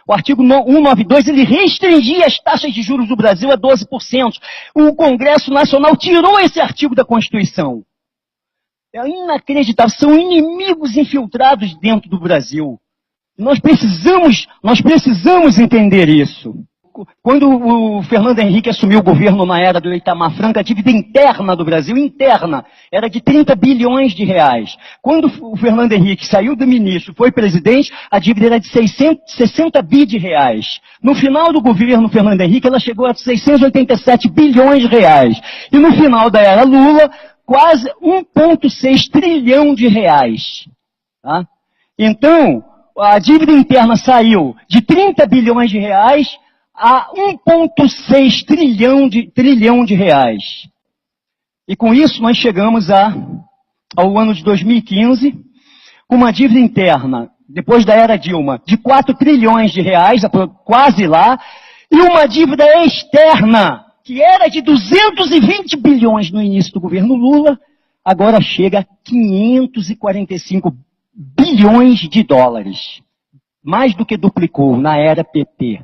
O artigo 192, ele restringia as taxas de juros do Brasil a 12%. O Congresso Nacional tirou esse artigo da Constituição. É inacreditável, são inimigos infiltrados dentro do Brasil. Nós precisamos entender isso. Quando o Fernando Henrique assumiu o governo na era do Itamar Franco, a dívida interna do Brasil, era de 30 bilhões de reais. Quando o Fernando Henrique saiu do ministro, foi presidente, a dívida era de 60 bi de reais. No final do governo Fernando Henrique, ela chegou a 687 bilhões de reais. E no final da era Lula, quase 1,6 trilhão de reais. Tá? Então, a dívida interna saiu de 30 bilhões de reais a 1,6 trilhão de reais. E com isso nós chegamos ao ano de 2015, com uma dívida interna, depois da era Dilma, de 4 trilhões de reais, quase lá, e uma dívida externa, que era de 220 bilhões no início do governo Lula, agora chega a 545 bilhões de dólares. Mais do que duplicou na era PT.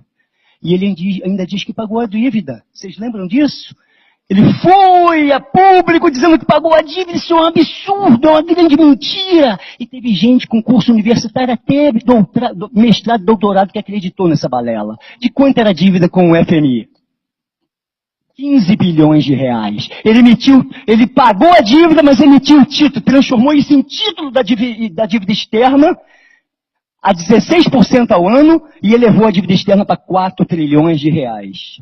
E ele ainda diz que pagou a dívida. Vocês lembram disso? Ele foi a público dizendo que pagou a dívida. Isso é um absurdo, é uma grande mentira. E teve gente com curso universitário, até mestrado, doutorado, que acreditou nessa balela. De quanto era a dívida com o FMI? 15 bilhões de reais. Ele pagou a dívida, mas emitiu o título, transformou isso em título da dívida externa, a 16% ao ano, e elevou a dívida externa para 4 trilhões de reais.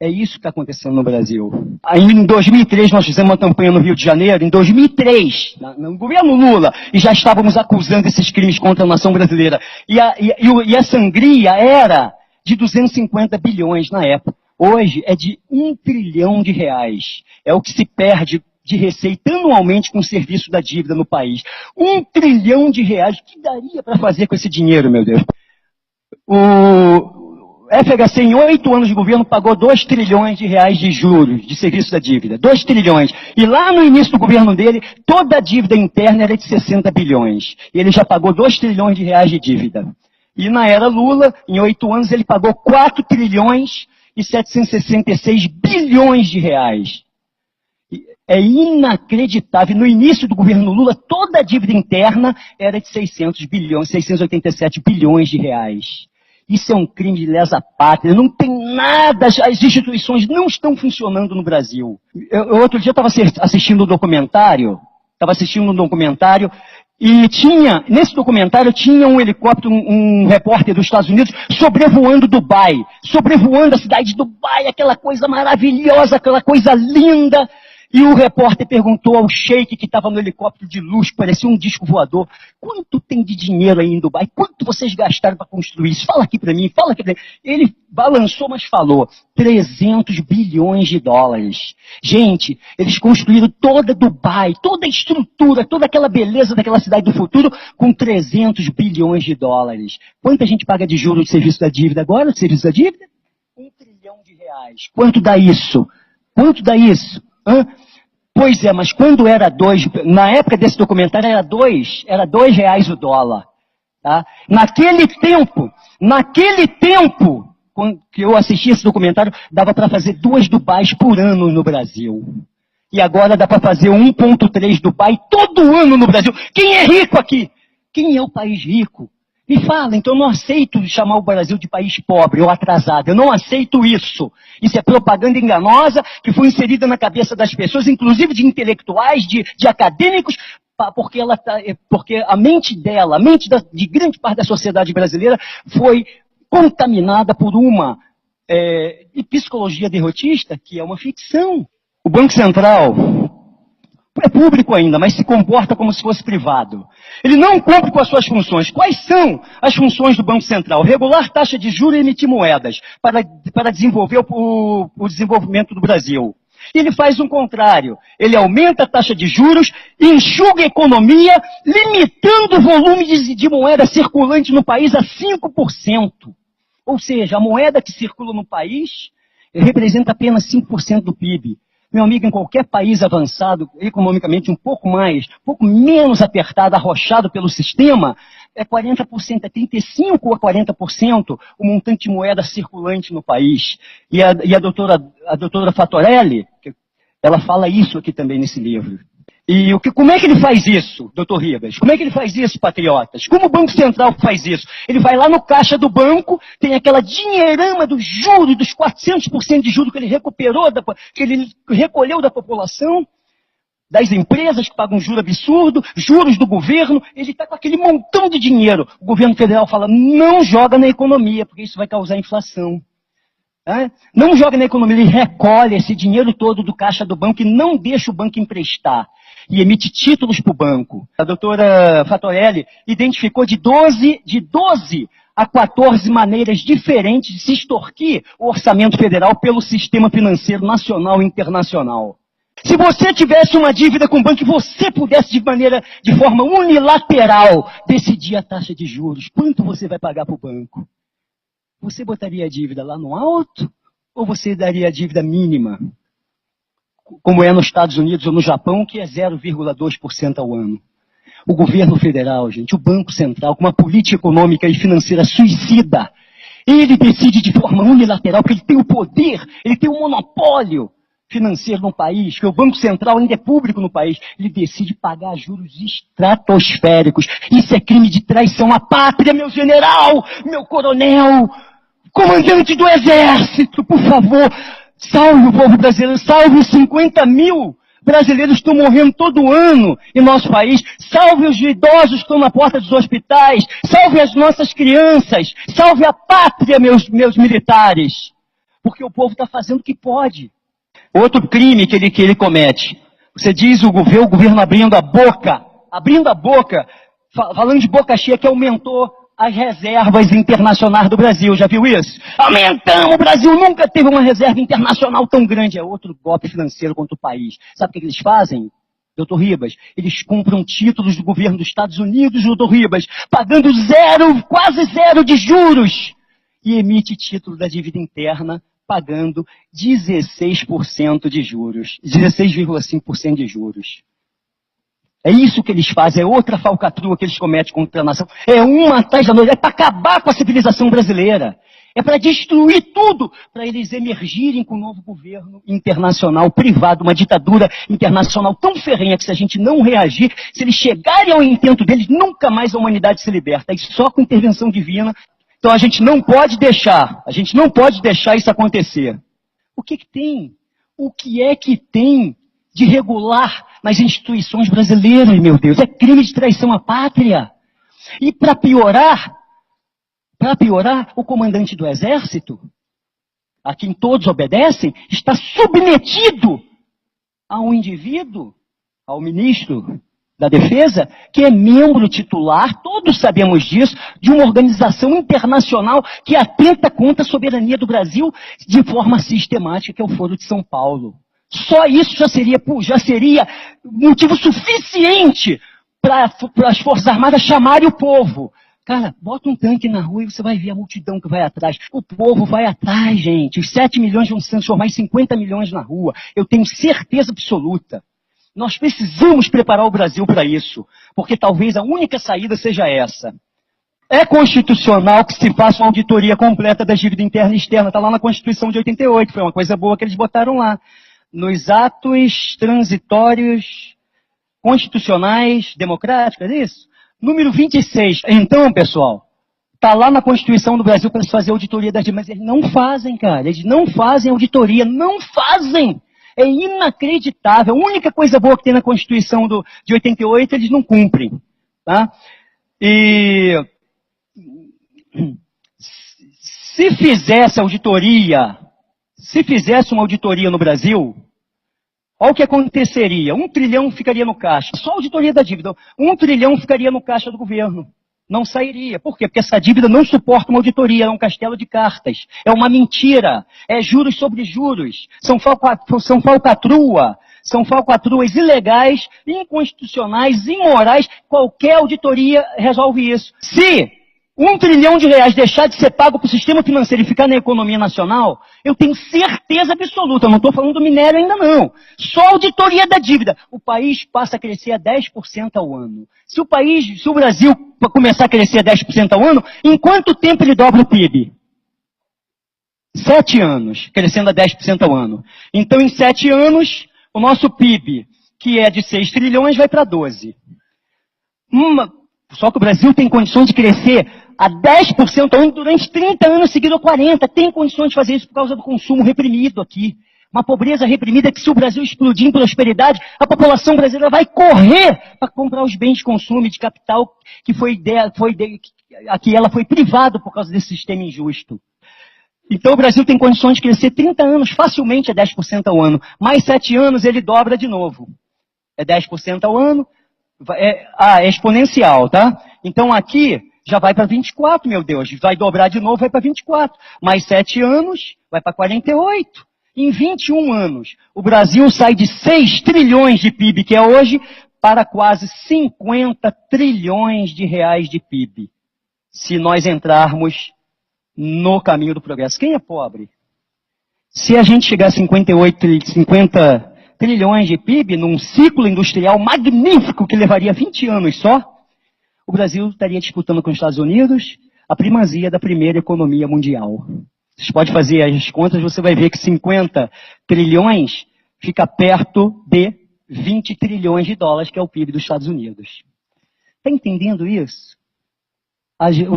É isso que está acontecendo no Brasil. Aí, em 2003, nós fizemos uma campanha no Rio de Janeiro, em 2003, no governo Lula, e já estávamos acusando esses crimes contra a nação brasileira. E a sangria era de 250 bilhões na época. Hoje é de 1 trilhão de reais. É o que se perde de receita anualmente com o serviço da dívida no país. 1 trilhão de reais. O que daria para fazer com esse dinheiro, meu Deus? O FHC, em 8 anos de governo, pagou 2 trilhões de reais de juros de serviço da dívida. 2 trilhões. E lá no início do governo dele, toda a dívida interna era de 60 bilhões. E ele já pagou 2 trilhões de reais de dívida. E na era Lula, em 8 anos, ele pagou 4 trilhões e 766 bilhões de reais. É inacreditável. No início do governo Lula, toda a dívida interna era de 687 bilhões de reais. Isso é um crime de lesa pátria. Não tem nada, as instituições não estão funcionando no Brasil. Outro dia eu estava assistindo um documentário, e nesse documentário tinha um helicóptero, um repórter dos Estados Unidos, sobrevoando Dubai, sobrevoando a cidade de Dubai, aquela coisa maravilhosa, aquela coisa linda. E o repórter perguntou ao sheik que estava no helicóptero de luxo, parecia um disco voador, quanto tem de dinheiro aí em Dubai? Quanto vocês gastaram para construir isso? Fala aqui para mim, fala aqui para mim. Ele balançou, mas falou, 300 bilhões de dólares. Gente, eles construíram toda Dubai, toda a estrutura, toda aquela beleza daquela cidade do futuro com 300 bilhões de dólares. Quanto a gente paga de juros de serviço da dívida agora, de serviço da dívida? 1 trilhão de reais. Quanto dá isso? Quanto dá isso? Pois é, mas quando era 2, na época desse documentário era 2 reais o dólar. Tá? Naquele tempo, quando eu assisti esse documentário, dava para fazer 2 Dubais por ano no Brasil. E agora dá para fazer 1,3 Dubai todo ano no Brasil. Quem é rico aqui? Quem é o país rico? Me fala, então eu não aceito chamar o Brasil de país pobre ou atrasado. Eu não aceito isso. Isso é propaganda enganosa que foi inserida na cabeça das pessoas, inclusive de intelectuais, de acadêmicos, porque a mente dela, de grande parte da sociedade brasileira foi contaminada por uma psicologia derrotista, que é uma ficção. O Banco Central é público ainda, mas se comporta como se fosse privado. Ele não cumpre com as suas funções. Quais são as funções do Banco Central? Regular taxa de juros e emitir moedas para desenvolver o desenvolvimento do Brasil. E ele faz o contrário. Ele aumenta a taxa de juros, enxuga a economia, limitando o volume de moeda circulante no país a 5%. Ou seja, a moeda que circula no país representa apenas 5% do PIB. Meu amigo, em qualquer país avançado, economicamente um pouco menos apertado, arrochado pelo sistema, é 40%, é 35% ou 40% o montante de moeda circulante no país. E a doutora Fatorelli, ela fala isso aqui também nesse livro. E como é que ele faz isso, doutor Ribas? Como é que ele faz isso, patriotas? Como o Banco Central faz isso? Ele vai lá no caixa do banco, tem aquela dinheirama dos juros, dos 400% de juros que ele recuperou, que ele recolheu da população, das empresas que pagam juro absurdo, juros do governo, ele está com aquele montão de dinheiro. O governo federal fala, não joga na economia, porque isso vai causar inflação. Não joga na economia, ele recolhe esse dinheiro todo do caixa do banco e não deixa o banco emprestar. E emite títulos para o banco. A doutora Fatorelli identificou de 12 a 14 maneiras diferentes de se extorquir o orçamento federal pelo sistema financeiro nacional e internacional. Se você tivesse uma dívida com o banco e você pudesse de forma unilateral decidir a taxa de juros, quanto você vai pagar para o banco? Você botaria a dívida lá no alto ou você daria a dívida mínima? Como é nos Estados Unidos ou no Japão, que é 0,2% ao ano. O governo federal, gente, o Banco Central, com uma política econômica e financeira suicida, ele decide de forma unilateral, porque ele tem o poder, ele tem o monopólio financeiro no país, que o Banco Central ainda é público no país, ele decide pagar juros estratosféricos. Isso é crime de traição à pátria, meu general, meu coronel, comandante do exército, por favor. Salve o povo brasileiro, salve os 50 mil brasileiros que estão morrendo todo ano em nosso país, salve os idosos que estão na porta dos hospitais, salve as nossas crianças, salve a pátria, meus militares, porque o povo está fazendo o que pode. Outro crime que ele comete, você diz o governo abrindo a boca, falando de boca cheia, que aumentou as reservas internacionais do Brasil, já viu isso? Aumentamos, o Brasil nunca teve uma reserva internacional tão grande. É outro golpe financeiro contra o país. Sabe o que eles fazem, doutor Ribas? Eles compram títulos do governo dos Estados Unidos, doutor Ribas, pagando quase zero de juros. E emite título da dívida interna, pagando 16% de juros. 16,5% de juros. É isso que eles fazem, é outra falcatrua que eles cometem contra a nação. É uma atrás da outra, é para acabar com a civilização brasileira. É para destruir tudo, para eles emergirem com um novo governo internacional, privado, uma ditadura internacional tão ferrenha que se a gente não reagir, se eles chegarem ao intento deles, nunca mais a humanidade se liberta. E só com intervenção divina. Então a gente não pode deixar isso acontecer. O que tem? O que é que tem de regular nas instituições brasileiras, meu Deus? É crime de traição à pátria. E para piorar, o comandante do exército, a quem todos obedecem, está submetido a um indivíduo, ao ministro da Defesa, que é membro titular, todos sabemos disso, de uma organização internacional que atenta contra a soberania do Brasil de forma sistemática, que é o Foro de São Paulo. Só isso já seria motivo suficiente para as Forças Armadas chamarem o povo. Cara, bota um tanque na rua e você vai ver a multidão que vai atrás. O povo vai atrás, gente. Os 7 milhões vão se transformar em 50 milhões na rua. Eu tenho certeza absoluta. Nós precisamos preparar o Brasil para isso, porque talvez a única saída seja essa. É constitucional que se faça uma auditoria completa da dívida interna e externa. Está lá na Constituição de 88, foi uma coisa boa que eles botaram lá. Nos atos transitórios constitucionais democráticos, é isso? Número 26. Então, pessoal, está lá na Constituição do Brasil para eles fazerem auditoria das dívidas, mas eles não fazem, cara. Eles não fazem auditoria, não fazem. É inacreditável. A única coisa boa que tem na Constituição de 88, eles não cumprem. Tá? E se fizesse uma auditoria no Brasil, olha o que aconteceria. 1 trilhão ficaria no caixa. Só a auditoria da dívida. 1 trilhão ficaria no caixa do governo. Não sairia. Por quê? Porque essa dívida não suporta uma auditoria, é um castelo de cartas. É uma mentira. É juros sobre juros. São falcatruas ilegais, inconstitucionais, imorais. Qualquer auditoria resolve isso. Se R$ 1 trilhão deixar de ser pago para o sistema financeiro e ficar na economia nacional, eu tenho certeza absoluta, eu não estou falando do minério ainda não. Só a auditoria da dívida. O país passa a crescer a 10% ao ano. Se o Brasil começar a crescer a 10% ao ano, em quanto tempo ele dobra o PIB? 7 anos, crescendo a 10% ao ano. Então, em 7 anos, o nosso PIB, que é de 6 trilhões, vai para 12. Só que o Brasil tem condições de crescer a 10% ao ano durante 30 anos seguidos a 40%. Tem condições de fazer isso por causa do consumo reprimido aqui. Uma pobreza reprimida que, se o Brasil explodir em prosperidade, a população brasileira vai correr para comprar os bens de consumo e de capital a que ela foi privada por causa desse sistema injusto. Então o Brasil tem condições de crescer 30 anos facilmente a 10% ao ano. Mais 7 anos ele dobra de novo. É 10% ao ano. É exponencial, tá? Então aqui já vai para 24, meu Deus. Vai dobrar de novo, vai para 24. Mais 7 anos, vai para 48. Em 21 anos, o Brasil sai de 6 trilhões de PIB, que é hoje, para quase 50 trilhões de reais de PIB. Se nós entrarmos no caminho do progresso. Quem é pobre? Se a gente chegar a 50 trilhões de PIB num ciclo industrial magnífico que levaria 20 anos só, o Brasil estaria disputando com os Estados Unidos a primazia da primeira economia mundial. Vocês podem fazer as contas, você vai ver que 50 trilhões fica perto de 20 trilhões de dólares, que é o PIB dos Estados Unidos. Está entendendo isso?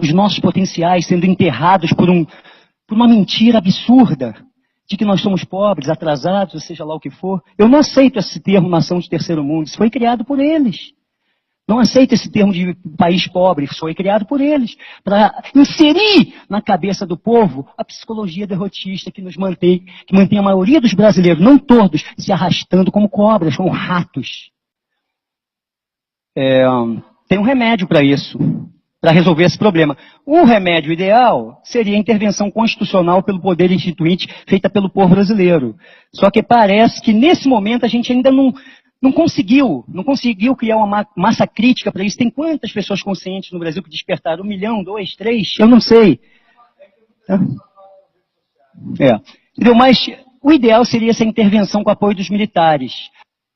Os nossos potenciais sendo enterrados por uma mentira absurda de que nós somos pobres, atrasados, ou seja lá o que for. Eu não aceito esse termo nação de terceiro mundo, isso foi criado por eles. Não aceito esse termo de país pobre, isso foi criado por eles, para inserir na cabeça do povo a psicologia derrotista que mantém a maioria dos brasileiros, não todos, se arrastando como cobras, como ratos. Tem um remédio para isso, para resolver esse problema. O remédio ideal seria a intervenção constitucional pelo poder instituinte feita pelo povo brasileiro. Só que parece que nesse momento a gente ainda não conseguiu criar uma massa crítica para isso. Tem quantas pessoas conscientes no Brasil que despertaram? 1 milhão, 2, 3? Eu não sei. Entendeu? Mas o ideal seria essa intervenção com apoio dos militares.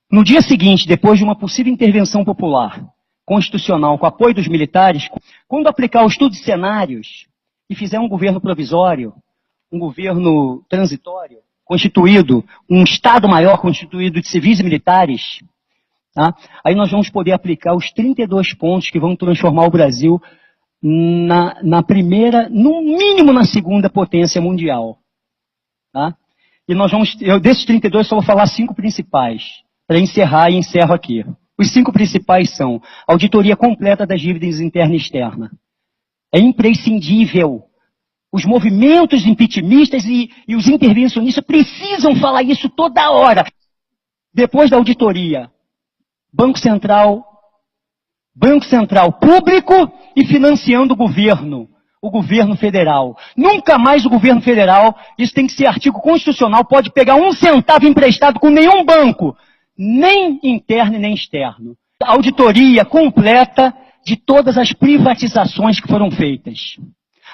No dia seguinte, depois de uma possível intervenção popular, constitucional, com apoio dos militares, quando aplicar o estudo de cenários e fizer um governo provisório, um governo transitório, constituído, um Estado maior constituído de civis e militares, tá? Aí nós vamos poder aplicar os 32 pontos que vão transformar o Brasil na primeira, no mínimo na segunda potência mundial. Tá? E desses 32 só vou falar 5 principais, para encerrar e encerro aqui. Os 5 principais são auditoria completa das dívidas interna e externa. É imprescindível. Os movimentos impeachmentistas e os intervencionistas precisam falar isso toda hora. Depois da auditoria, Banco Central público e financiando o governo federal. Nunca mais o governo federal, isso tem que ser artigo constitucional, pode pegar 1 centavo emprestado com nenhum banco, nem interno e nem externo. Auditoria completa de todas as privatizações que foram feitas.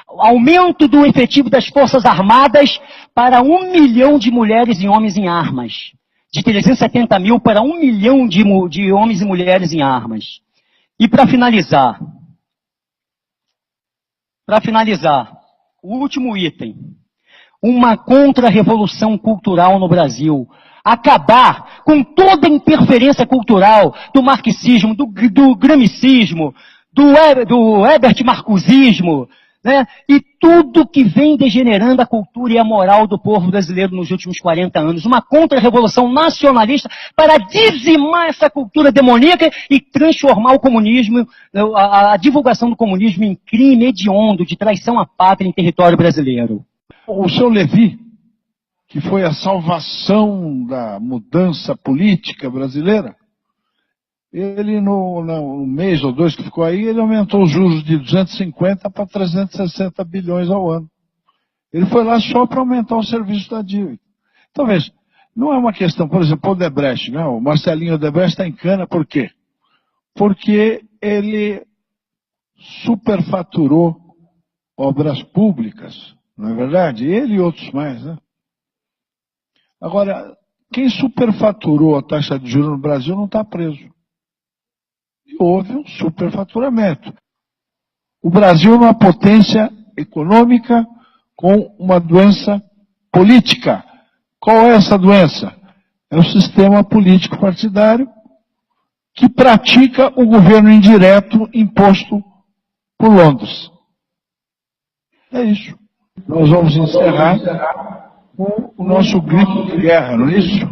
Aumento do efetivo das Forças Armadas para 1 milhão de mulheres e homens em armas. De 370 mil para 1 milhão de homens e mulheres em armas. E para finalizar, o último item. Uma contra-revolução cultural no Brasil. Acabar com toda a interferência cultural do marxismo, do gramicismo, do Herbert Marcusismo, né? E tudo que vem degenerando a cultura e a moral do povo brasileiro nos últimos 40 anos. Uma contra-revolução nacionalista para dizimar essa cultura demoníaca e transformar o comunismo, a divulgação do comunismo em crime hediondo de traição à pátria em território brasileiro. O seu Levi, que foi a salvação da mudança política brasileira, ele no mês ou 2 que ficou aí, ele aumentou os juros de 250 para 360 bilhões ao ano. Ele foi lá só para aumentar o serviço da dívida. Então veja, não é uma questão, por exemplo, o Odebrecht, né? O Marcelinho Odebrecht está em cana, por quê? Porque ele superfaturou obras públicas, não é verdade? Ele e outros mais, né? Agora, quem superfaturou a taxa de juros no Brasil não está preso. E houve um superfaturamento. O Brasil é uma potência econômica com uma doença política. Qual é essa doença? É o sistema político partidário que pratica o governo indireto imposto por Londres. É isso. Nós vamos encerrar com o nosso grito de guerra, não é isso?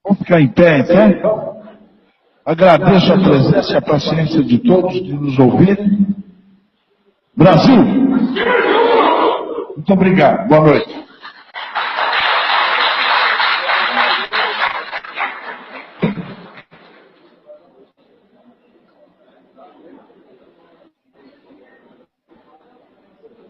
Vamos ficar em pé, então? Agradeço a presença e a paciência de todos de nos ouvirem. Brasil! Muito obrigado. Boa noite.